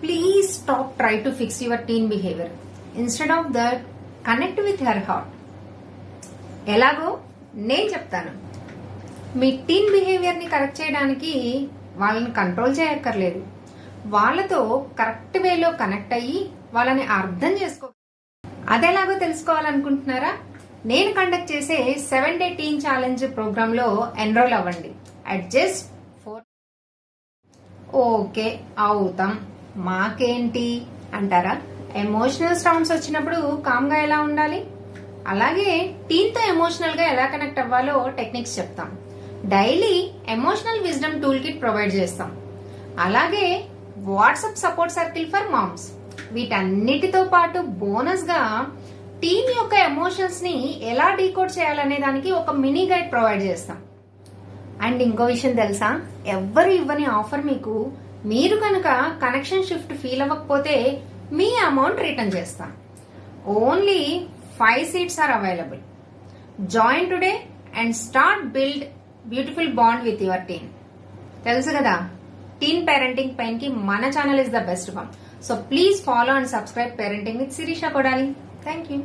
Please stop try to fix your teen behavior. Instead of that, connect with her heart. ఎలాగో నేను చెప్తాను. మీ టీన్ behaviour ని correct చేయడానికి వాళ్ళని కంట్రోల్ చేయక్కర్లేదు. వాళ్ళతో కరెక్ట్ వేలో కనెక్ట్ అయ్యి వాళ్ళని అర్థం చేసుకో. అదెలాగో తెలుసుకోవాలనుకుంటున్నారా? నేను కండక్ట్ చేసే 7-day టీన్ ఛాలెంజ్ ప్రోగ్రామ్ లో ఎన్రోల్ అవ్వండి. At just 4. ఓకే అవుతాం, మాకేంటి అంటారా? ఎమోషనల్ స్టౌన్స్ వచ్చినప్పుడు కామ్ గా ఎలా ఉండాలి, అలాగే టీన్ తో ఎమోషనల్ గా ఎలా కనెక్ట్ అవ్వాలో టెక్నిక్స్ చెప్తాం. Daily emotional wisdom tool kit provide చేస్తాం. అలాగే WhatsApp support circle for moms. వీటన్నిటితో పాటు బోనస్ గా టీన్ యొక్క ఎమోషన్స్ ని ఎలా డీకోడ్ చేయాలనే దానికి ఒక మినీ గైడ్ ప్రొవైడ్ చేస్తాం. అండ్ ఇంకో విషయం తెలుసా, ఎవ్వరు ఇవ్వని ఆఫర్ మీకు. మీరు కనుక కనెక్షన్ షిఫ్ట్ ఫీల్ అవ్వకపోతే మీ అమౌంట్ రిటర్న్ చేస్తాం. Only 5 seats are available. Join today and start build beautiful bond with your teen. తెలుసు కదా, టీన్ పేరెంటింగ్ పైన కి మన channel is the best one. So please follow and subscribe parenting with Sirisha Kodali. Thank you.